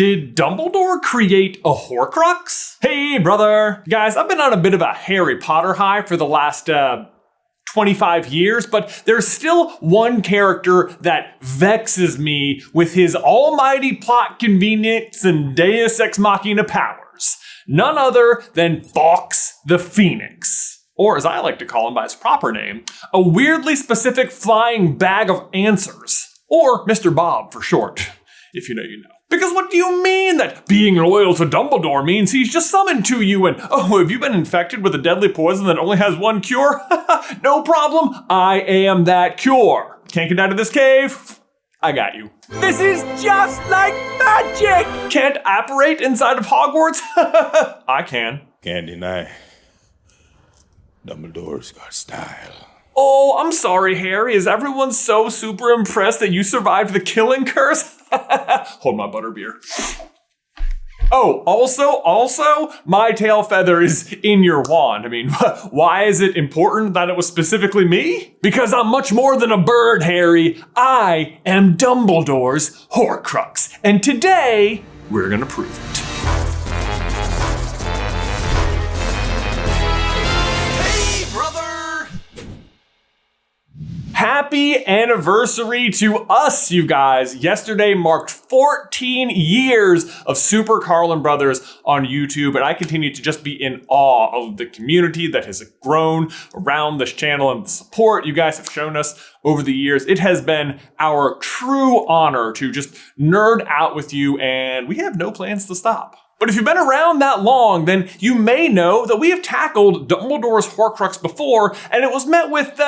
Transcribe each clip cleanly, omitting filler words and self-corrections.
Did Dumbledore create a Horcrux? Hey, brother. Guys, I've been on a bit of a Harry Potter high for the last 25 years, but there's still one character that vexes me with his almighty plot convenience and deus ex machina powers. None other than Fawkes the Phoenix. Or as I like to call him by his proper name, a weirdly specific flying bag of answers. Or Mr. Bob for short. If you know, you know. Because what do you mean that being loyal to Dumbledore means he's just summoned to you and, oh, have you been infected with a deadly poison that only has one cure? No problem, I am that cure. Can't get out of this cave? I got you. This is just like magic! Can't apparate inside of Hogwarts? I can. Can't deny. Dumbledore's got style. Oh, I'm sorry, Harry. Is everyone so super impressed that you survived the killing curse? Hold my butterbeer. Oh, also, my tail feather is in your wand. I mean, why is it important that it was specifically me? Because I'm much more than a bird, Harry. I am Dumbledore's Horcrux. And today, we're gonna prove it. Happy anniversary to us, you guys. Yesterday marked 14 years of SuperCarlinBrothers on YouTube, and I continue to just be in awe of the community that has grown around this channel and the support you guys have shown us over the years. It has been our true honor to just nerd out with you, and we have no plans to stop. But if you've been around that long, then you may know that we have tackled Dumbledore's Horcrux before, and it was met with,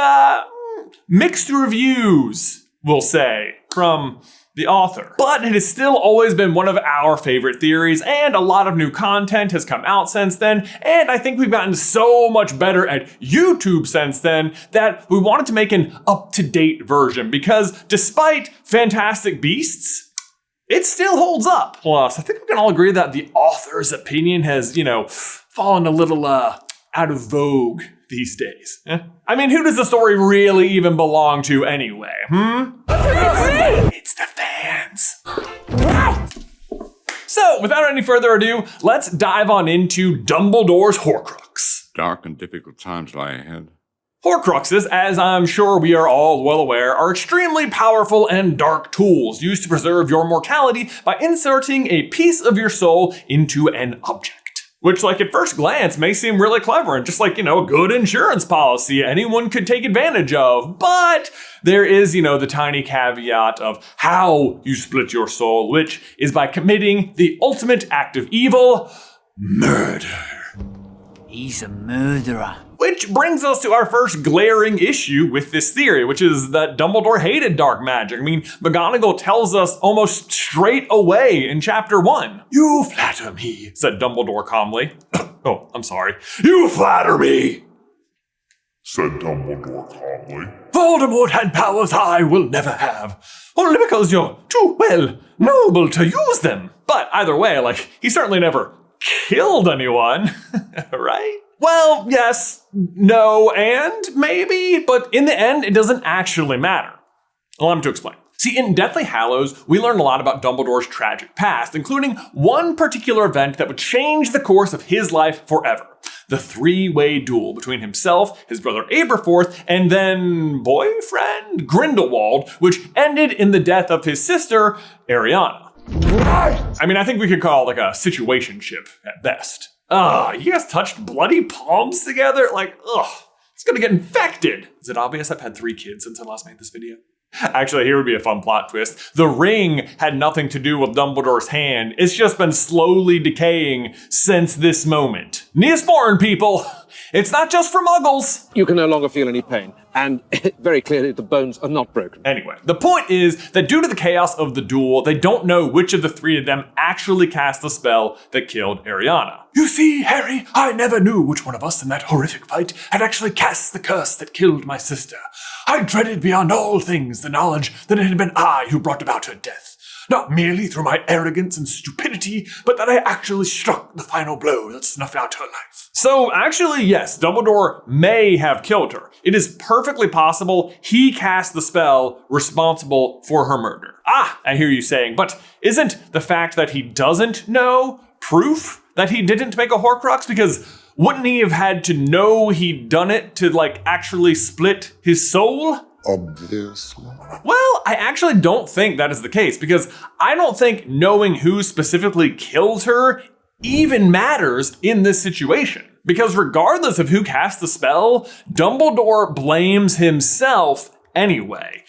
mixed reviews, we'll say, from the author. But it has still always been one of our favorite theories, and a lot of new content has come out since then, and I think we've gotten so much better at YouTube since then that we wanted to make an up-to-date version, because despite Fantastic Beasts, it still holds up. Plus, I think we can all agree that the author's opinion has, fallen a little, out of vogue these days. I mean, who does the story really even belong to anyway, It's the fans. So, without any further ado, let's dive on into Dumbledore's Horcrux. Dark and difficult times lie ahead. Horcruxes, as I'm sure we are all well aware, are extremely powerful and dark tools used to preserve your mortality by inserting a piece of your soul into an object. Which, at first glance, may seem really clever and just a good insurance policy anyone could take advantage of. But there is, the tiny caveat of how you split your soul, which is by committing the ultimate act of evil, murder. He's a murderer. Which brings us to our first glaring issue with this theory, which is that Dumbledore hated dark magic. I mean, McGonagall tells us almost straight away in chapter 1. You flatter me, said Dumbledore calmly. Oh, I'm sorry. You flatter me, said Dumbledore calmly. Voldemort had powers I will never have, only because you're too, noble to use them. But either way, he certainly never killed anyone, right? Well, yes, no, and maybe, but in the end, it doesn't actually matter. Allow me to explain. See, in Deathly Hallows, we learn a lot about Dumbledore's tragic past, including one particular event that would change the course of his life forever. The three-way duel between himself, his brother Aberforth, and then boyfriend Grindelwald, which ended in the death of his sister, Ariana. I mean, I think we could call it a situationship at best. You guys touched bloody palms together? It's gonna get infected. Is it obvious I've had 3 kids since I last made this video? Actually, here would be a fun plot twist. The ring had nothing to do with Dumbledore's hand. It's just been slowly decaying since this moment. Neosporin, people! It's not just for muggles! You can no longer feel any pain, and very clearly the bones are not broken. Anyway, the point is that due to the chaos of the duel, they don't know which of the 3 of them actually cast the spell that killed Ariana. You see, Harry, I never knew which one of us in that horrific fight had actually cast the curse that killed my sister. I dreaded beyond all things the knowledge that it had been I who brought about her death. Not merely through my arrogance and stupidity, but that I actually struck the final blow that snuffed out her life. So actually, yes, Dumbledore may have killed her. It is perfectly possible he cast the spell responsible for her murder. Ah, I hear you saying, but isn't the fact that he doesn't know proof that he didn't make a Horcrux? Because wouldn't he have had to know he'd done it to, actually split his soul? Obviously. Well, I actually don't think that is the case, because I don't think knowing who specifically killed her even matters in this situation. Because regardless of who cast the spell, Dumbledore blames himself anyway.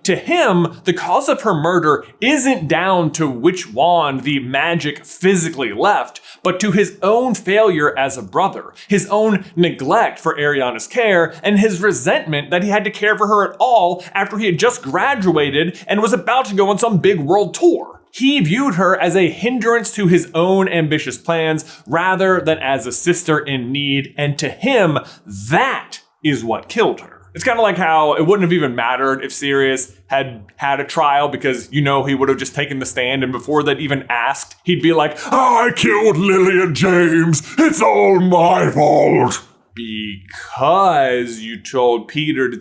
To him, the cause of her murder isn't down to which wand the magic physically left, but to his own failure as a brother, his own neglect for Ariana's care, and his resentment that he had to care for her at all after he had just graduated and was about to go on some big world tour. He viewed her as a hindrance to his own ambitious plans rather than as a sister in need, and to him, that is what killed her. It's kind of like how it wouldn't have even mattered if Sirius had had a trial, because he would have just taken the stand, and before they'd even asked, he'd be like, I killed Lily and James. It's all my fault. Because you told Peter to...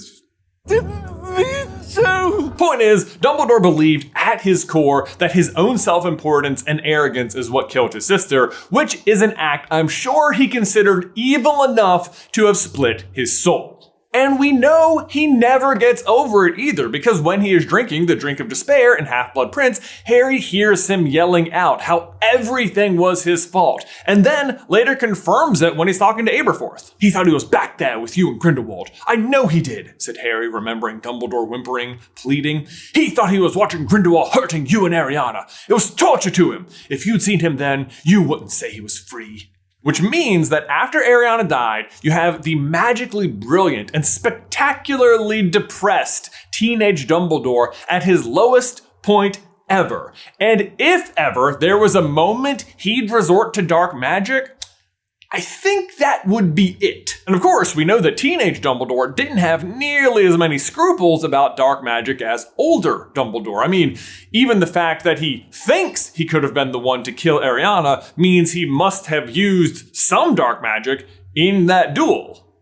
Point is, Dumbledore believed at his core that his own self-importance and arrogance is what killed his sister, which is an act I'm sure he considered evil enough to have split his soul. And we know he never gets over it either, because when he is drinking the drink of despair in Half-Blood Prince, Harry hears him yelling out how everything was his fault, and then later confirms it when he's talking to Aberforth. He thought he was back there with you and Grindelwald. I know he did, said Harry, remembering Dumbledore whimpering, pleading. He thought he was watching Grindelwald hurting you and Ariana. It was torture to him. If you'd seen him then, you wouldn't say he was free. Which means that after Ariana died, you have the magically brilliant and spectacularly depressed teenage Dumbledore at his lowest point ever. And if ever there was a moment he'd resort to dark magic, I think that would be it. And of course, we know that teenage Dumbledore didn't have nearly as many scruples about dark magic as older Dumbledore. I mean, even the fact that he thinks he could have been the one to kill Ariana means he must have used some dark magic in that duel,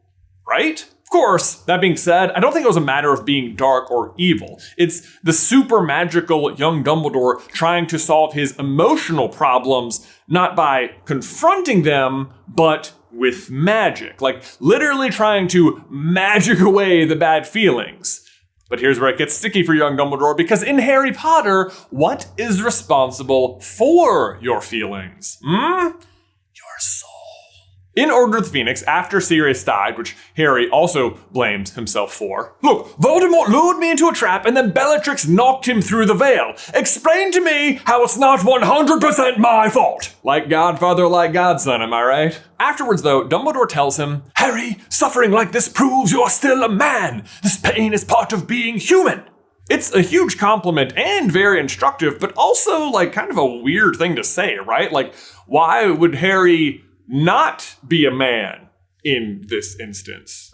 right? Of course, that being said, I don't think it was a matter of being dark or evil. It's the super magical young Dumbledore trying to solve his emotional problems, not by confronting them, but with magic. Literally trying to magic away the bad feelings. But here's where it gets sticky for young Dumbledore, because in Harry Potter, what is responsible for your feelings? Your soul. In Order of the Phoenix, after Sirius died, which Harry also blames himself for, look, Voldemort lured me into a trap and then Bellatrix knocked him through the veil. Explain to me how it's not 100% my fault. Like Godfather, like Godson, am I right? Afterwards, though, Dumbledore tells him, Harry, suffering like this proves you are still a man. This pain is part of being human. It's a huge compliment and very instructive, but also kind of a weird thing to say, right? Why would Harry not be a man in this instance?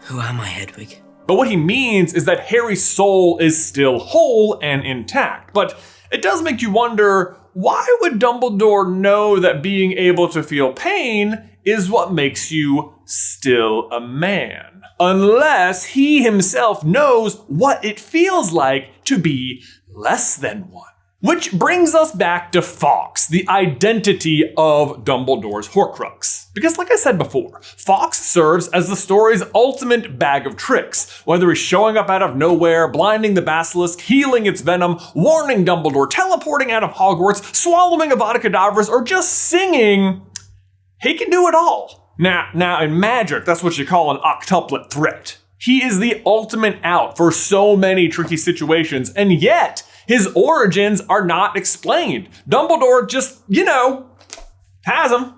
Who am I, Hedwig? But what he means is that Harry's soul is still whole and intact. But it does make you wonder, why would Dumbledore know that being able to feel pain is what makes you still a man? Unless he himself knows what it feels like to be less than one. Which brings us back to Fawkes, the identity of Dumbledore's Horcrux. Because like I said before, Fawkes serves as the story's ultimate bag of tricks. Whether he's showing up out of nowhere, blinding the basilisk, healing its venom, warning Dumbledore, teleporting out of Hogwarts, swallowing Avada Kedavras, or just singing, he can do it all. Now in magic, that's what you call an octuplet threat. He is the ultimate out for so many tricky situations, and yet his origins are not explained. Dumbledore just, has him.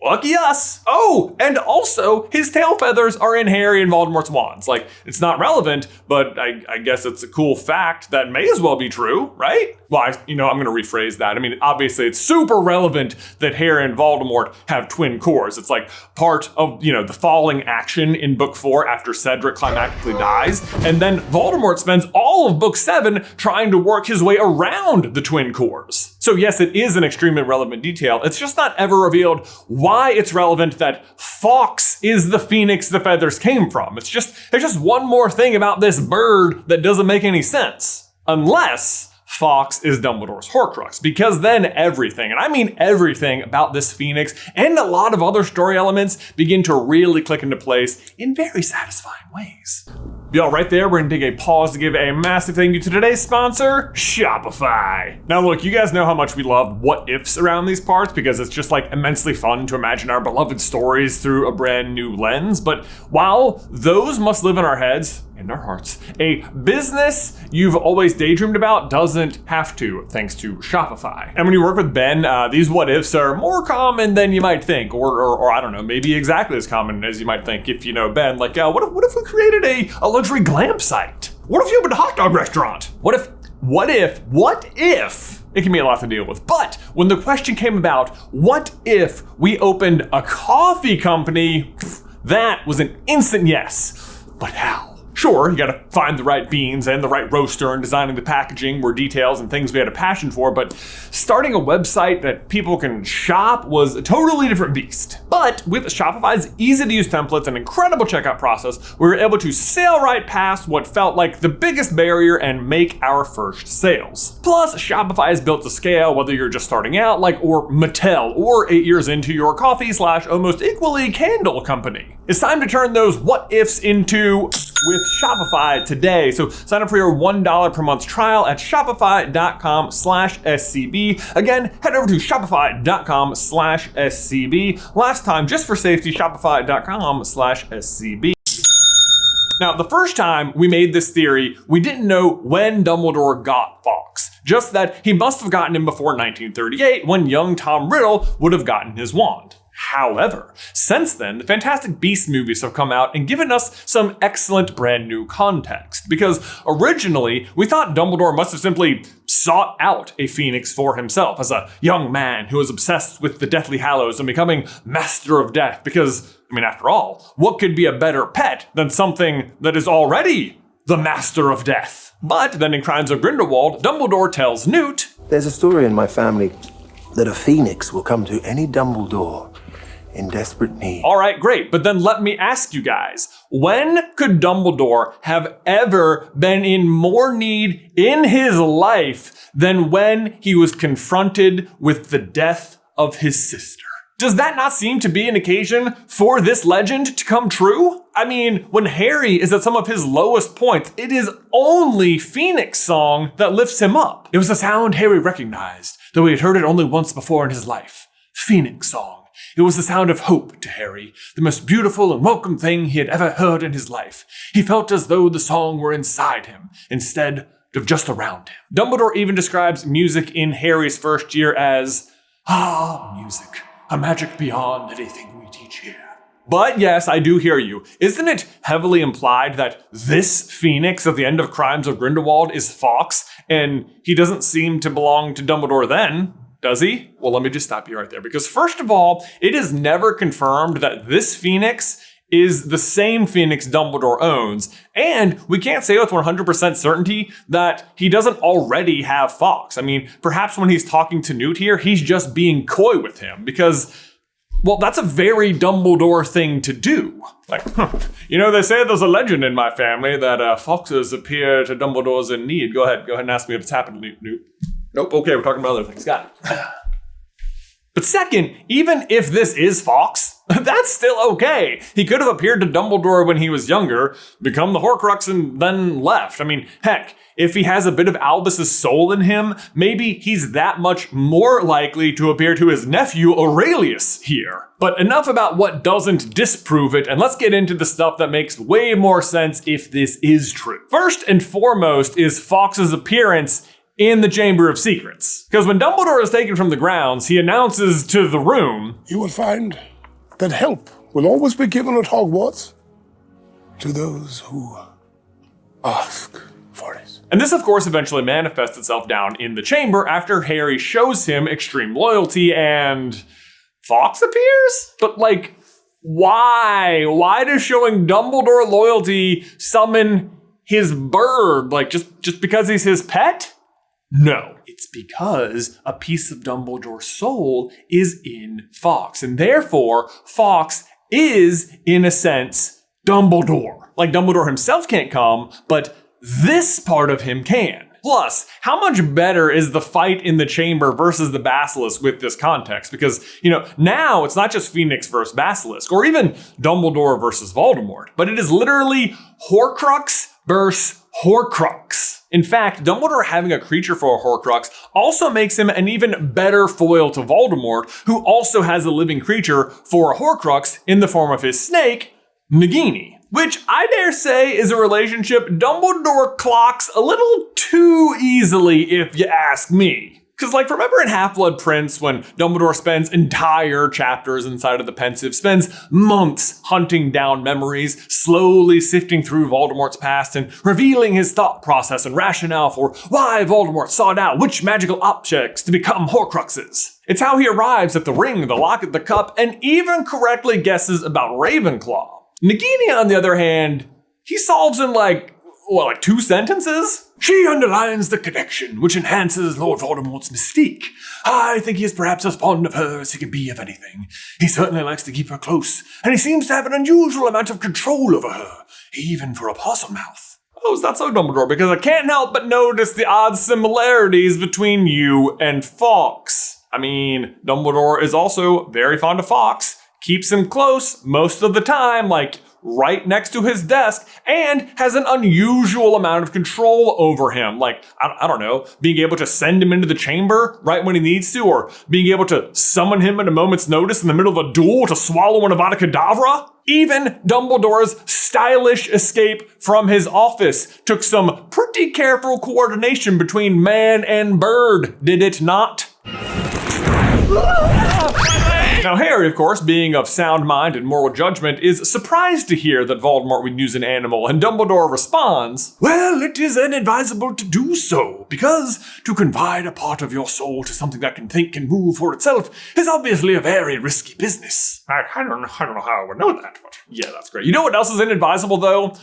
Lucky us. Oh, and also his tail feathers are in Harry and Voldemort's wands. Like, it's not relevant, but I guess it's a cool fact that may as well be true, right? Well, I'm going to rephrase that. I mean, obviously it's super relevant that Harry and Voldemort have twin cores. It's like part of, the falling action in book 4 after Cedric climactically dies. And then Voldemort spends all of book 7 trying to work his way around the twin cores. So yes, it is an extremely relevant detail. It's just not ever revealed why it's relevant that Fawkes is the phoenix the feathers came from. It's just one more thing about this bird that doesn't make any sense. Unless Fawkes is Dumbledore's Horcrux, because then everything, and I mean everything about this phoenix and a lot of other story elements begin to really click into place in very satisfying ways. Y'all, right there, we're gonna take a pause to give a massive thank you to today's sponsor, Shopify. Now look, you guys know how much we love what ifs around these parts because it's just like immensely fun to imagine our beloved stories through a brand new lens. But while those must live in our heads, in our hearts, a business you've always daydreamed about doesn't have to, thanks to Shopify. And when you work with Ben, these what ifs are more common than you might think, or I don't know, maybe exactly as common as you might think if you know Ben. Like, what if we created a luxury glam site? What if you opened a hot dog restaurant? What if? It can be a lot to deal with. But when the question came about, what if we opened a coffee company? That was an instant yes. But how? Sure, you gotta find the right beans and the right roaster, and designing the packaging were details and things we had a passion for, but starting a website that people can shop was a totally different beast. But with Shopify's easy-to-use templates and incredible checkout process, we were able to sail right past what felt like the biggest barrier and make our first sales. Plus, Shopify is built to scale whether you're just starting out, or Mattel, or 8 years into your coffee/almost equally candle company. It's time to turn those what ifs into with Shopify today. So sign up for your $1 per month trial at shopify.com/SCB. Again, head over to shopify.com/SCB. Last time, just for safety, shopify.com/SCB. Now, the first time we made this theory, we didn't know when Dumbledore got Fawkes, just that he must have gotten him before 1938 when young Tom Riddle would have gotten his wand. However, since then, the Fantastic Beasts movies have come out and given us some excellent brand new context. Because originally, we thought Dumbledore must have simply sought out a phoenix for himself as a young man who was obsessed with the Deathly Hallows and becoming Master of Death. Because, after all, what could be a better pet than something that is already the Master of Death? But then in Crimes of Grindelwald, Dumbledore tells Newt, "There's a story in my family that a phoenix will come to any Dumbledore in desperate need." All right, great. But then let me ask you guys, when could Dumbledore have ever been in more need in his life than when he was confronted with the death of his sister? Does that not seem to be an occasion for this legend to come true? When Harry is at some of his lowest points, it is only Phoenix Song that lifts him up. It was a sound Harry recognized, though he had heard it only once before in his life. Phoenix Song. It was the sound of hope to Harry, the most beautiful and welcome thing he had ever heard in his life. He felt as though the song were inside him, instead of just around him. Dumbledore even describes music in Harry's first year as, music, a magic beyond anything we teach here. But yes, I do hear you. Isn't it heavily implied that this Phoenix at the end of Crimes of Grindelwald is Fawkes, and he doesn't seem to belong to Dumbledore then? Does he? Well, let me just stop you right there, because first of all, it is never confirmed that this Phoenix is the same Phoenix Dumbledore owns, and we can't say with 100% certainty that he doesn't already have Fawkes. Perhaps when he's talking to Newt here, he's just being coy with him, because, well, that's a very Dumbledore thing to do. They say there's a legend in my family that foxes appear to Dumbledores in need. Go ahead and ask me if it's happened, Newt. Nope, okay, we're talking about other things. Got it. But second, even if this is Fawkes, that's still okay. He could have appeared to Dumbledore when he was younger, become the Horcrux, and then left. Heck, if he has a bit of Albus's soul in him, maybe he's that much more likely to appear to his nephew Aurelius here. But enough about what doesn't disprove it, and let's get into the stuff that makes way more sense if this is true. First and foremost is Fawkes' appearance in the Chamber of Secrets. Because when Dumbledore is taken from the grounds, he announces to the room, "You will find that help will always be given at Hogwarts to those who ask for it. And this, of course, eventually manifests itself down in the chamber after Harry shows him extreme loyalty and Fawkes appears? But, like, why? Why does showing Dumbledore loyalty summon his bird? Like, just because he's his pet? No. It's because a piece of Dumbledore's soul is in Fawkes. And therefore, Fawkes is, in a sense, Dumbledore. Like, Dumbledore himself can't come, but this part of him can. Plus, how much better is the fight in the chamber versus the Basilisk with this context? Because, now it's not just Phoenix versus Basilisk, or even Dumbledore versus Voldemort, but it is literally Horcrux versus Horcrux. In fact, Dumbledore having a creature for a Horcrux also makes him an even better foil to Voldemort, who also has a living creature for a Horcrux in the form of his snake, Nagini. Which I dare say is a relationship Dumbledore clocks a little too easily, if you ask me. Because, remember in Half-Blood Prince when Dumbledore spends entire chapters inside of the Pensieve, spends months hunting down memories, slowly sifting through Voldemort's past and revealing his thought process and rationale for why Voldemort sought out which magical objects to become Horcruxes. It's how he arrives at the ring, the locket, the cup, and even correctly guesses about Ravenclaw. Nagini, on the other hand, he solves in 2 sentences? She underlines the connection, which enhances Lord Voldemort's mystique. I think he is perhaps as fond of her as he can be of anything. He certainly likes to keep her close, and he seems to have an unusual amount of control over her, even for a Possum-mouth. Oh, is that so, Dumbledore? Because I can't help but notice the odd similarities between you and Fawkes. I mean, Dumbledore is also very fond of Fawkes, keeps him close most of the time, right next to his desk, and has an unusual amount of control over him. I don't know, being able to send him into the chamber right when he needs to, or being able to summon him at a moment's notice in the middle of a duel to swallow an Avada Kedavra. Even Dumbledore's stylish escape from his office took some pretty careful coordination between man and bird, did it not? Now, Harry, of course, being of sound mind and moral judgment, is surprised to hear that Voldemort would use an animal, and Dumbledore responds, "Well, it is inadvisable to do so, because to confide a part of your soul to something that can think and move for itself is obviously a very risky business." I don't know how I would know that, but yeah, that's great. You know what else is inadvisable, though?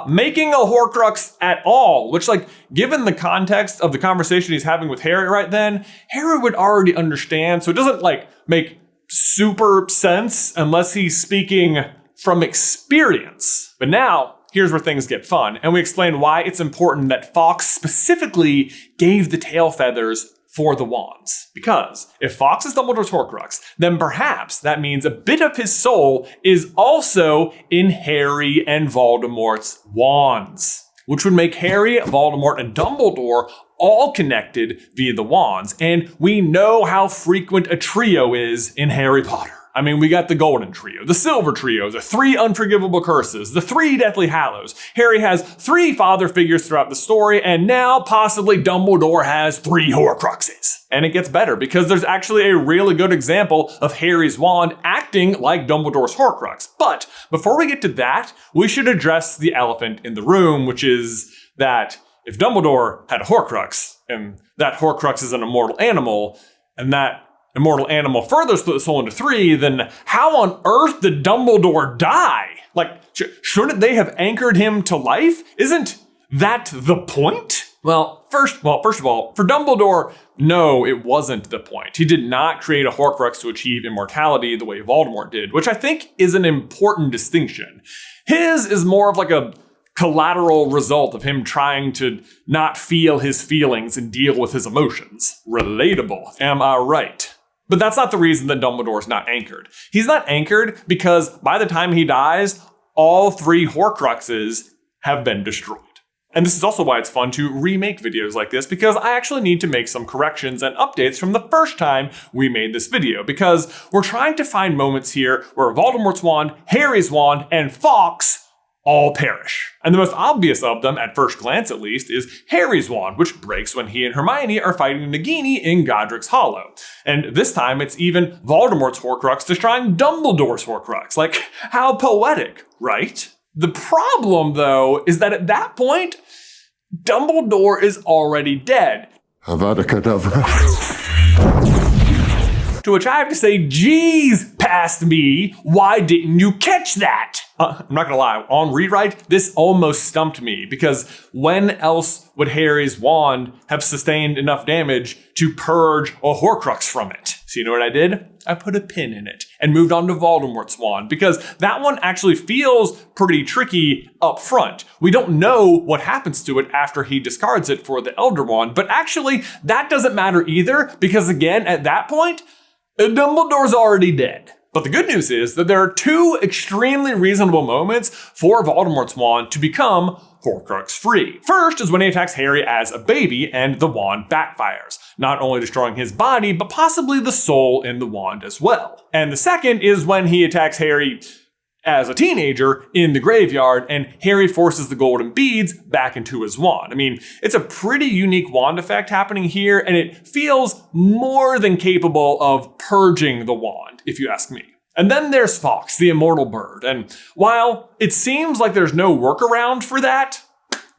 Making a Horcrux at all, which, given the context of the conversation he's having with Harry right then, Harry would already understand, so it doesn't, make super sense unless he's speaking from experience. But now, here's where things get fun, and we explain why it's important that Fawkes specifically gave the tail feathers for the wands. Because if Fawkes is Dumbledore's Horcrux, then perhaps that means a bit of his soul is also in Harry and Voldemort's wands, which would make Harry, Voldemort, and Dumbledore all connected via the wands. And we know how frequent a trio is in Harry Potter. I mean, we got the Golden Trio, the Silver Trio, the 3 Unforgivable Curses, the 3 Deathly Hallows. Harry has 3 father figures throughout the story, and now possibly Dumbledore has 3 Horcruxes. And it gets better, because there's actually a really good example of Harry's wand acting like Dumbledore's Horcrux. But before we get to that, we should address the elephant in the room, which is that if Dumbledore had a Horcrux, and that Horcrux is an immortal animal, and that immortal animal further split the soul into 3, then how on earth did Dumbledore die? Shouldn't they have anchored him to life? Isn't that the point? Well, first of all, for Dumbledore, no, it wasn't the point. He did not create a Horcrux to achieve immortality the way Voldemort did, which I think is an important distinction. His is more of a collateral result of him trying to not feel his feelings and deal with his emotions. Relatable, am I right? But that's not the reason that Dumbledore's not anchored. He's not anchored because by the time he dies, all 3 Horcruxes have been destroyed. And this is also why it's fun to remake videos like this, because I actually need to make some corrections and updates from the first time we made this video, because we're trying to find moments here where Voldemort's wand, Harry's wand, and Fawkes all perish. And the most obvious of them, at first glance at least, is Harry's wand, which breaks when he and Hermione are fighting Nagini in Godric's Hollow. And this time it's even Voldemort's Horcrux destroying Dumbledore's Horcrux. Like, how poetic, right? The problem, though, is that at that point, Dumbledore is already dead. Avada Kedavra. To which I have to say, geez, past me, why didn't you catch that? I'm not gonna lie, on rewrite, this almost stumped me, because when else would Harry's wand have sustained enough damage to purge a Horcrux from it? So you know what I did? I put a pin in it and moved on to Voldemort's wand, because that one actually feels pretty tricky up front. We don't know what happens to it after he discards it for the Elder Wand, but actually that doesn't matter either, because again, at that point, Dumbledore's already dead. But the good news is that there are two extremely reasonable moments for Voldemort's wand to become Horcrux free. First is when he attacks Harry as a baby and the wand backfires, not only destroying his body, but possibly the soul in the wand as well. And the second is when he attacks Harry as a teenager in the graveyard and Harry forces the golden beads back into his wand. I mean, it's a pretty unique wand effect happening here, and it feels more than capable of purging the wand, if you ask me. And then there's Fawkes, the immortal bird, and while it seems like there's no workaround for that,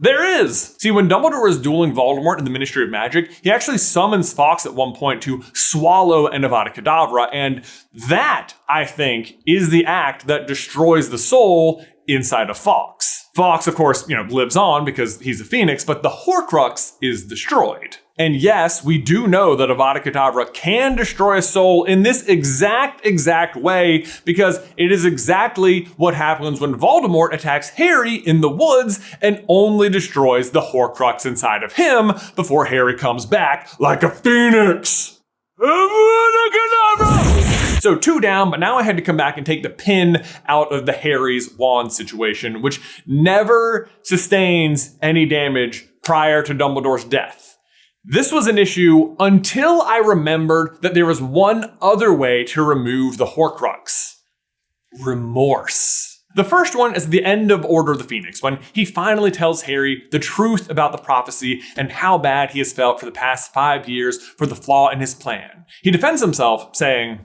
there is. See, when Dumbledore is dueling Voldemort in the Ministry of Magic, he actually summons Fawkes at one point to swallow an Avada Kedavra, and that, I think, is the act that destroys the soul inside of Fawkes. Fawkes, of course, lives on because he's a phoenix, but the Horcrux is destroyed. And yes, we do know that Avada Kedavra can destroy a soul in this exact way, because it is exactly what happens when Voldemort attacks Harry in the woods and only destroys the Horcrux inside of him before Harry comes back like a phoenix. Avada Kedavra! So 2 down, but now I had to come back and take the pin out of the Harry's wand situation, which never sustains any damage prior to Dumbledore's death. This was an issue until I remembered that there was one other way to remove the Horcrux. Remorse. The first one is at the end of Order of the Phoenix, when he finally tells Harry the truth about the prophecy and how bad he has felt for the past 5 years for the flaw in his plan. He defends himself, saying,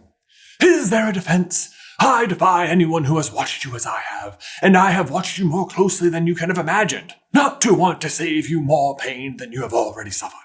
"Is there a defense? I defy anyone who has watched you as I have, and I have watched you more closely than you can have imagined, not to want to save you more pain than you have already suffered.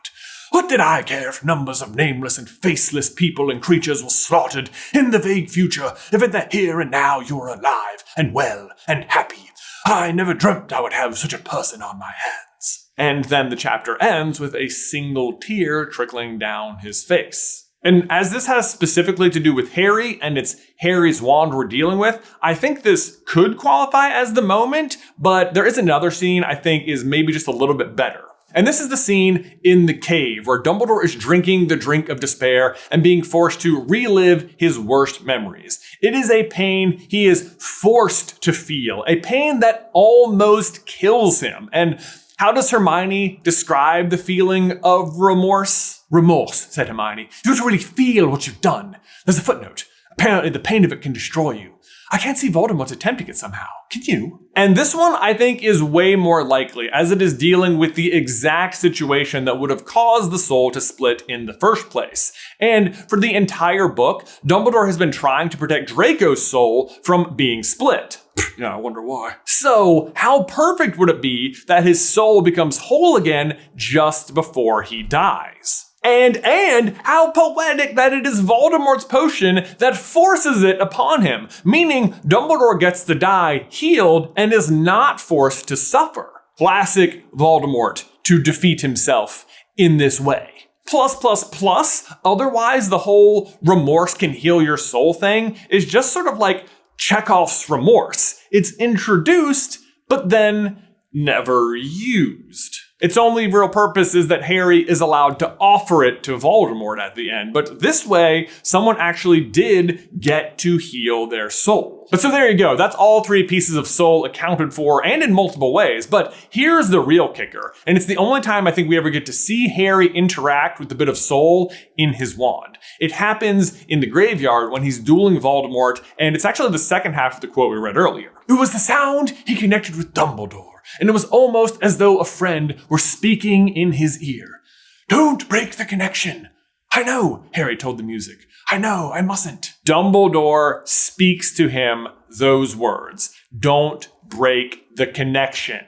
What did I care if numbers of nameless and faceless people and creatures were slaughtered in the vague future, if in the here and now you were alive and well and happy? I never dreamt I would have such a person on my hands." And then the chapter ends with a single tear trickling down his face. And as this has specifically to do with Harry and it's Harry's wand we're dealing with, I think this could qualify as the moment, but there is another scene I think is maybe just a little bit better. And this is the scene in the cave where Dumbledore is drinking the drink of despair and being forced to relive his worst memories. It is a pain he is forced to feel, a pain that almost kills him. And how does Hermione describe the feeling of remorse? "Remorse," said Hermione. "You don't really feel what you've done. There's a footnote. Apparently the pain of it can destroy you. I can't see Voldemort's attempting it somehow. Can you?" And this one, I think, is way more likely, as it is dealing with the exact situation that would have caused the soul to split in the first place. And for the entire book, Dumbledore has been trying to protect Draco's soul from being split. Yeah, I wonder why. So, how perfect would it be that his soul becomes whole again just before he dies? And how poetic that it is Voldemort's potion that forces it upon him, meaning Dumbledore gets to die healed and is not forced to suffer. Classic Voldemort to defeat himself in this way. Plus, otherwise the whole remorse can heal your soul thing is just sort of like Chekhov's remorse. It's introduced, but then never used. Its only real purpose is that Harry is allowed to offer it to Voldemort at the end, but this way, someone actually did get to heal their soul. But so there you go, that's all 3 pieces of soul accounted for, and in multiple ways. But here's the real kicker, and it's the only time I think we ever get to see Harry interact with the bit of soul in his wand. It happens in the graveyard when he's dueling Voldemort, and it's actually the second half of the quote we read earlier. It was the sound he connected with Dumbledore, and it was almost as though a friend were speaking in his ear. Don't break the connection. I know, Harry told the music. I know, I mustn't. Dumbledore speaks to him those words. Don't break the connection.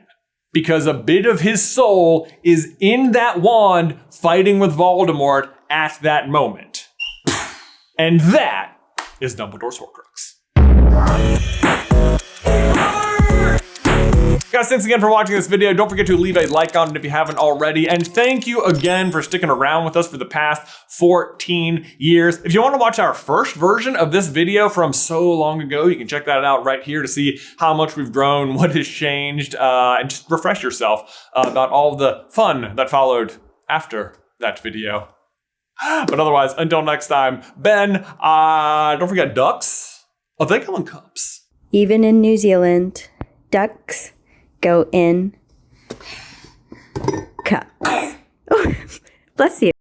Because a bit of his soul is in that wand fighting with Voldemort at that moment. And that is Dumbledore's Horcrux. Guys, thanks again for watching this video. Don't forget to leave a like on it if you haven't already. And thank you again for sticking around with us for the past 14 years. If you want to watch our first version of this video from so long ago, you can check that out right here to see how much we've grown, what has changed, and just refresh yourself about all the fun that followed after that video. But otherwise, until next time, Ben, don't forget ducks. Oh, they come in cups. Even in New Zealand, ducks go in cups. Oh, bless you.